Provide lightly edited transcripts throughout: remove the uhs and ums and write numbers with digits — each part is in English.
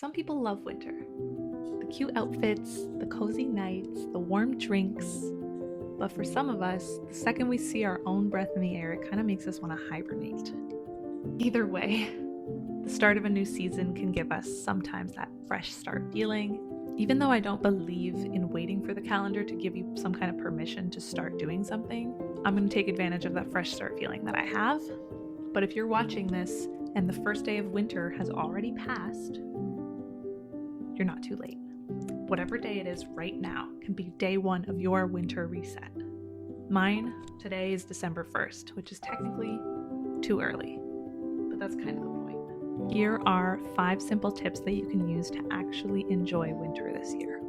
Some people love winter. The cute outfits, the cozy nights, the warm drinks. But for some of us, the second we see our own breath in the air, it kind of makes us want to hibernate. Either way, the start of a new season can give us sometimes that fresh start feeling. Even though I don't believe in waiting for the calendar to give you some kind of permission to start doing something, I'm going to take advantage of that fresh start feeling that I have. But if you're watching this and the first day of winter has already passed, you're not too late. Whatever day it is right now can be day one of your winter reset. Mine today is December 1st, which is technically too early, but that's kind of the point. Here are 5 simple tips that you can use to actually enjoy winter this year.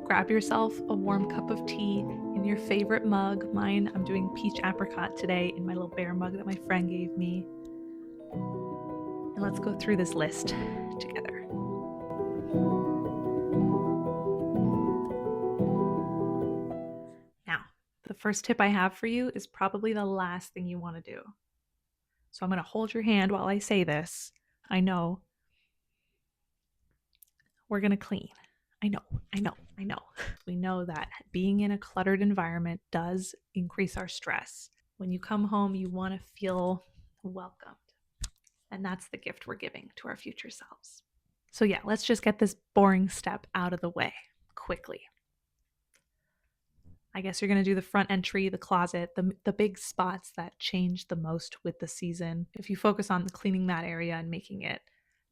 Grab yourself a warm cup of tea in your favorite mug. Mine, I'm doing peach apricot today in my little bear mug that my friend gave me. And let's go through this list together. Now, the first tip I have for you is probably the last thing you want to do. So I'm going to hold your hand while I say this. I know. We're going to clean. I know. We know that being in a cluttered environment does increase our stress. When you come home, you want to feel welcomed. And that's the gift we're giving to our future selves. So yeah, let's just get this boring step out of the way quickly. I guess you're going to do the front entry, the closet, the big spots that change the most with the season. If you focus on cleaning that area and making it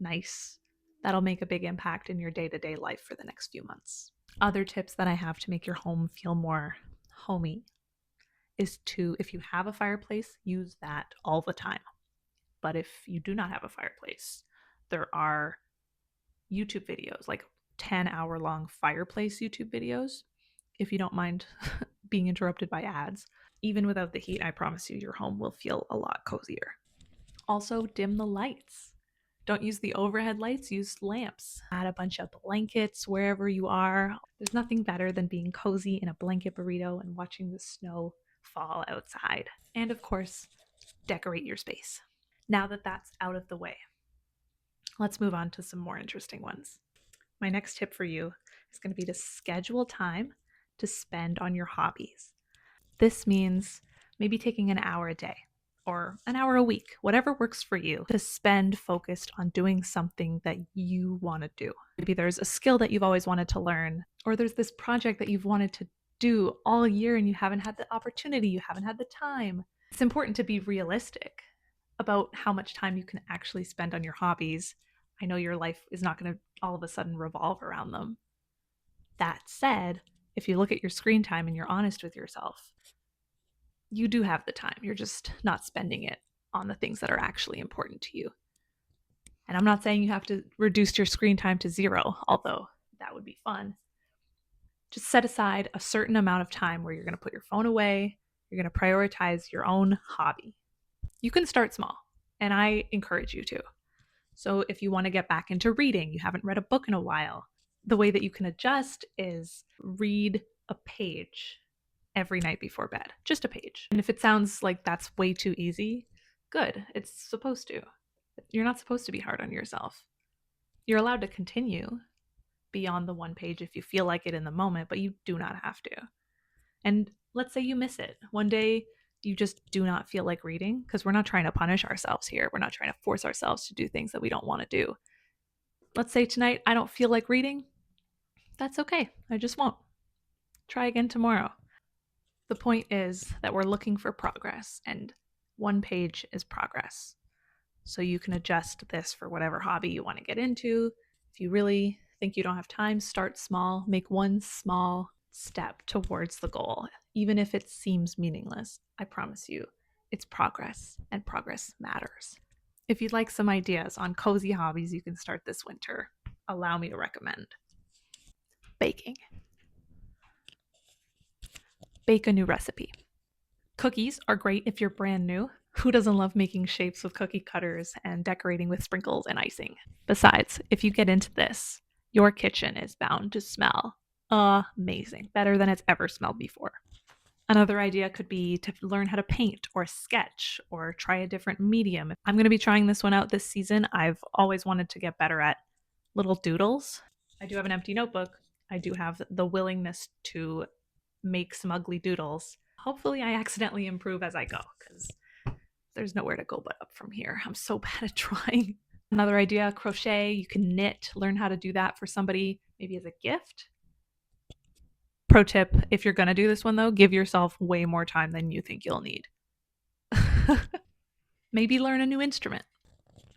nice, that'll make a big impact in your day-to-day life for the next few months. Other tips that I have to make your home feel more homey is to, if you have a fireplace, use that all the time. But if you do not have a fireplace, there are YouTube videos, like 10-hour-long fireplace YouTube videos. If you don't mind being interrupted by ads, even without the heat, I promise you, your home will feel a lot cozier. Also, dim the lights. Don't use the overhead lights, use lamps. Add a bunch of blankets wherever you are. There's nothing better than being cozy in a blanket burrito and watching the snow fall outside. And of course, decorate your space. Now that that's out of the way, let's move on to some more interesting ones. My next tip for you is going to be to schedule time to spend on your hobbies. This means maybe taking an hour a day or an hour a week, whatever works for you, to spend focused on doing something that you want to do. Maybe there's a skill that you've always wanted to learn, or there's this project that you've wanted to do all year and you haven't had the opportunity, you haven't had the time. It's important to be realistic about how much time you can actually spend on your hobbies. I know your life is not going to all of a sudden revolve around them. That said, if you look at your screen time and you're honest with yourself, you do have the time. You're just not spending it on the things that are actually important to you. And I'm not saying you have to reduce your screen time to 0, although that would be fun. Just set aside a certain amount of time where you're going to put your phone away. You're going to prioritize your own hobby. You can start small, and I encourage you to. So if you want to get back into reading, you haven't read a book in a while, the way that you can adjust is read a page every night before bed, just a page. And if it sounds like that's way too easy, good, it's supposed to. You're not supposed to be hard on yourself. You're allowed to continue beyond the one page if you feel like it in the moment, but you do not have to. And let's say you miss it. One day you just do not feel like reading, because we're not trying to punish ourselves here. We're not trying to force ourselves to do things that we don't want to do. Let's say tonight I don't feel like reading. That's okay. I just won't. Try again tomorrow. The point is that we're looking for progress, and one page is progress. So you can adjust this for whatever hobby you want to get into. If you really think you don't have time, start small. Make one small step towards the goal, even if it seems meaningless. I promise you, it's progress, and progress matters. If you'd like some ideas on cozy hobbies you can start this winter, allow me to recommend baking. Bake a new recipe. Cookies are great if you're brand new. Who doesn't love making shapes with cookie cutters and decorating with sprinkles and icing? Besides, if you get into this, your kitchen is bound to smell amazing, better than it's ever smelled before. Another idea could be to learn how to paint or sketch or try a different medium. I'm going to be trying this one out this season. I've always wanted to get better at little doodles. I do have an empty notebook. I do have the willingness to make some ugly doodles. Hopefully, I accidentally improve as I go because there's nowhere to go but up from here. I'm so bad at drawing. Another idea, crochet. You can knit, learn how to do that for somebody, maybe as a gift. Pro tip, if you're going to do this one though, give yourself way more time than you think you'll need. Maybe learn a new instrument.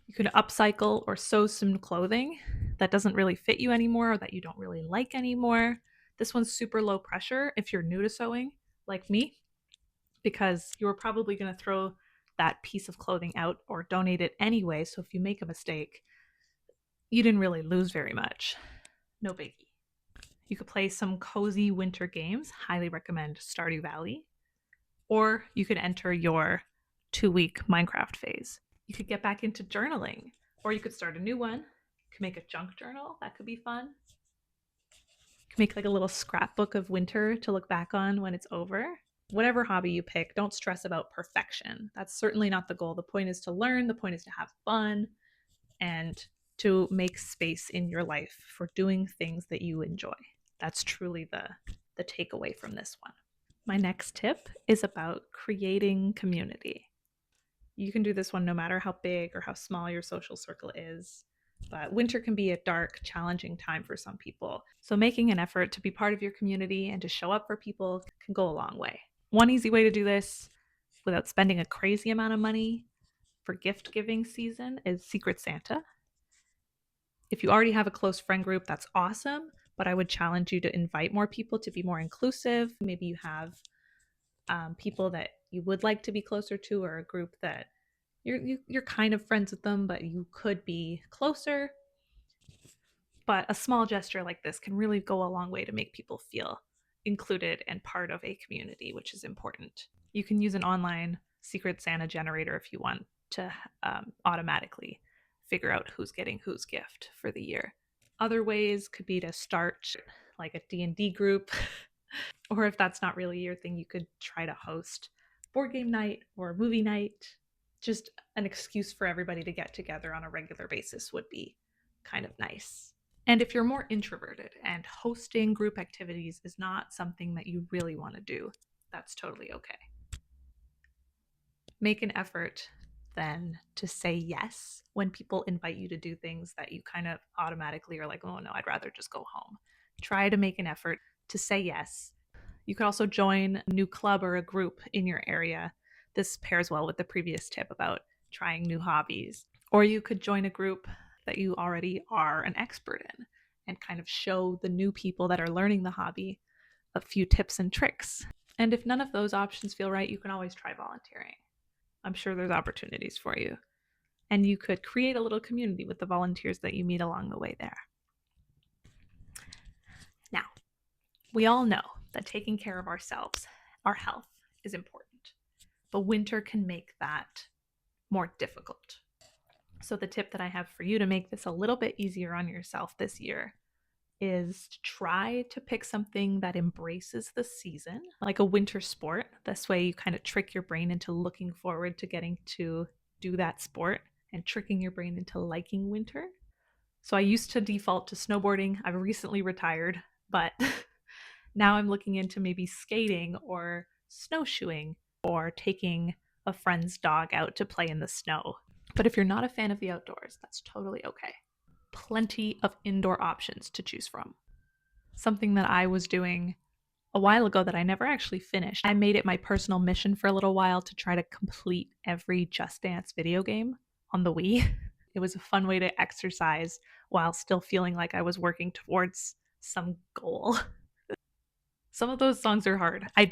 You could upcycle or sew some clothing that doesn't really fit you anymore or that you don't really like anymore. This one's super low pressure if you're new to sewing, like me, because you were probably going to throw that piece of clothing out or donate it anyway. So if you make a mistake, you didn't really lose very much. No biggie. You could play some cozy winter games. Highly recommend Stardew Valley. Or you could enter your 2-week Minecraft phase. You could get back into journaling, or you could start a new one. You could make a junk journal. That could be fun. You could make like a little scrapbook of winter to look back on when it's over. Whatever hobby you pick, don't stress about perfection. That's certainly not the goal. The point is to learn, the point is to have fun, and to make space in your life for doing things that you enjoy. That's truly the takeaway from this one. My next tip is about creating community. You can do this one no matter how big or how small your social circle is, but winter can be a dark, challenging time for some people. So making an effort to be part of your community and to show up for people can go a long way. One easy way to do this without spending a crazy amount of money for gift giving season is Secret Santa. If you already have a close friend group, that's awesome, but I would challenge you to invite more people to be more inclusive. Maybe you have people that you would like to be closer to, or a group that you're kind of friends with them, but you could be closer. But a small gesture like this can really go a long way to make people feel included and part of a community, which is important. You can use an online Secret Santa generator if you want to automatically figure out who's getting whose gift for the year. Other ways could be to start like a D&D group, or if that's not really your thing, you could try to host board game night or movie night. Just an excuse for everybody to get together on a regular basis would be kind of nice. And if you're more introverted and hosting group activities is not something that you really want to do, that's totally okay. Make an effort then to say yes when people invite you to do things that you kind of automatically are like, oh no, I'd rather just go home. Try to make an effort to say yes. You could also join a new club or a group in your area. This pairs well with the previous tip about trying new hobbies. Or you could join a group that you already are an expert in and kind of show the new people that are learning the hobby a few tips and tricks. And if none of those options feel right, you can always try volunteering. I'm sure there's opportunities for you. And you could create a little community with the volunteers that you meet along the way there. Now, we all know that taking care of ourselves, our health, is important. But winter can make that more difficult. So the tip that I have for you to make this a little bit easier on yourself this year is to try to pick something that embraces the season, like a winter sport. This way you kind of trick your brain into looking forward to getting to do that sport and tricking your brain into liking winter. So I used to default to snowboarding. I've recently retired, but now I'm looking into maybe skating or snowshoeing or taking a friend's dog out to play in the snow. But if you're not a fan of the outdoors, that's totally okay. Plenty of indoor options to choose from. Something that I was doing a while ago that I never actually finished. I made it my personal mission for a little while to try to complete every Just Dance video game on the Wii. It was a fun way to exercise while still feeling like I was working towards some goal. Some of those songs are hard. I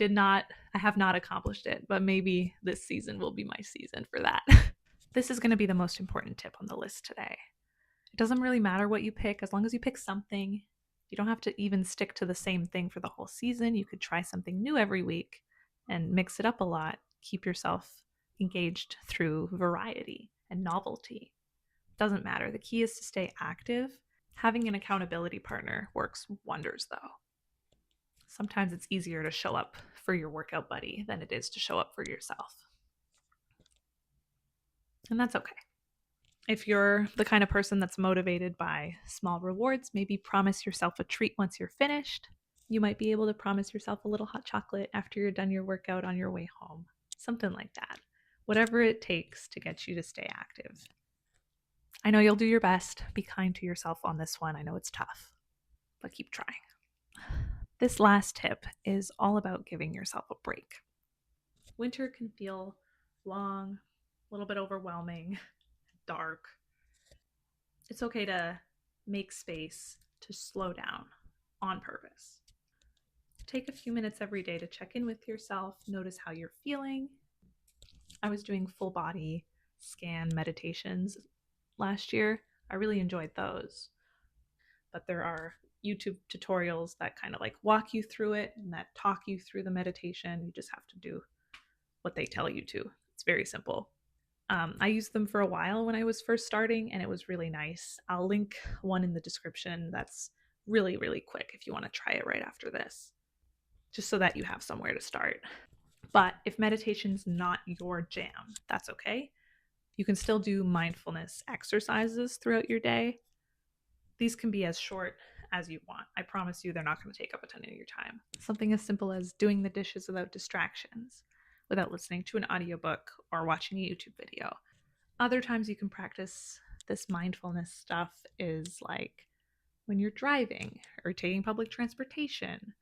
have not accomplished it, but maybe this season will be my season for that. This is going to be the most important tip on the list today. It doesn't really matter what you pick as long as you pick something. You don't have to even stick to the same thing for the whole season. You could try something new every week and mix it up a lot. Keep yourself engaged through variety and novelty. Doesn't matter. The key is to stay active. Having an accountability partner works wonders though. Sometimes it's easier to show up for your workout buddy than it is to show up for yourself. And that's okay. If you're the kind of person that's motivated by small rewards, maybe promise yourself a treat once you're finished. You might be able to promise yourself a little hot chocolate after you're done your workout on your way home. Something like that. Whatever it takes to get you to stay active. I know you'll do your best. Be kind to yourself on this one. I know it's tough, but keep trying. This last tip is all about giving yourself a break. Winter can feel long, a little bit overwhelming, dark. It's okay to make space to slow down on purpose. Take a few minutes every day to check in with yourself, notice how you're feeling. I was doing full body scan meditations last year. I really enjoyed those. But there are YouTube tutorials that kind of like walk you through it and that talk you through the meditation. You just have to do what they tell you to. It's very simple. I used them for a while when I was first starting, and it was really nice. I'll link one in the description that's really, really quick if you want to try it right after this, just so that you have somewhere to start. But if meditation's not your jam, that's okay. You can still do mindfulness exercises throughout your day. These can be as short as you want. I promise you they're not going to take up a ton of your time. Something as simple as doing the dishes without distractions, without listening to an audiobook or watching a YouTube video. Other times you can practice this mindfulness stuff is like when you're driving or taking public transportation,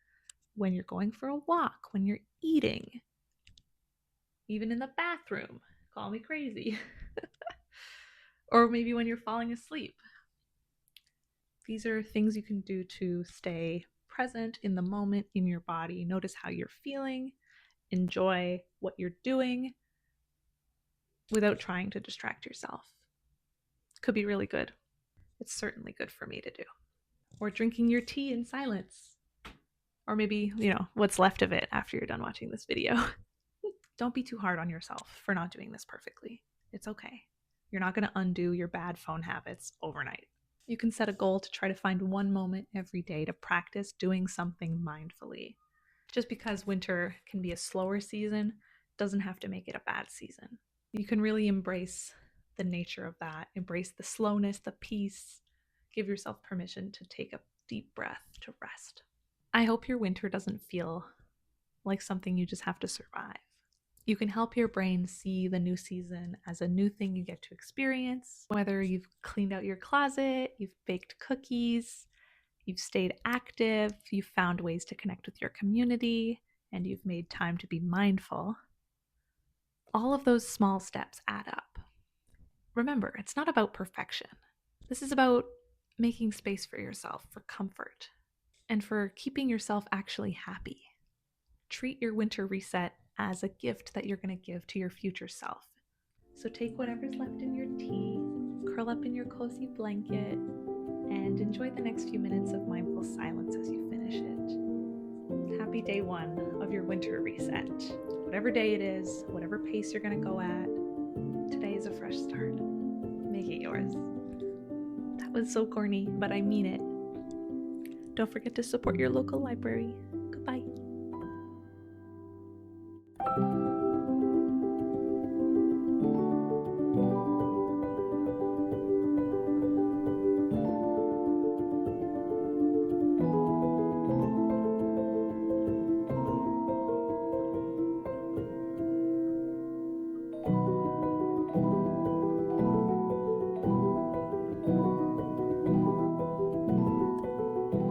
when you're going for a walk, when you're eating, even in the bathroom. Call me crazy. Or maybe when you're falling asleep. These are things you can do to stay present in the moment in your body. Notice how you're feeling, enjoy what you're doing without trying to distract yourself. It could be really good. It's certainly good for me to do. Or drinking your tea in silence. Or maybe, what's left of it after you're done watching this video. Don't be too hard on yourself for not doing this perfectly. It's okay. You're not going to undo your bad phone habits overnight. You can set a goal to try to find one moment every day to practice doing something mindfully. Just because winter can be a slower season doesn't have to make it a bad season. You can really embrace the nature of that, embrace the slowness, the peace. Give yourself permission to take a deep breath to rest. I hope your winter doesn't feel like something you just have to survive. You can help your brain see the new season as a new thing you get to experience. Whether you've cleaned out your closet, you've baked cookies, you've stayed active, you've found ways to connect with your community, and you've made time to be mindful. All of those small steps add up. Remember, it's not about perfection. This is about making space for yourself, for comfort, and for keeping yourself actually happy. Treat your winter reset as a gift that you're going to give to your future self. So take whatever's left in your tea, curl up in your cozy blanket, and enjoy the next few minutes of mindful silence as you finish it. Happy day one of your winter reset. Whatever day it is, whatever pace you're going to go at, today is a fresh start. Make it yours. That was so corny, but I mean it. Don't forget to support your local library. Goodbye.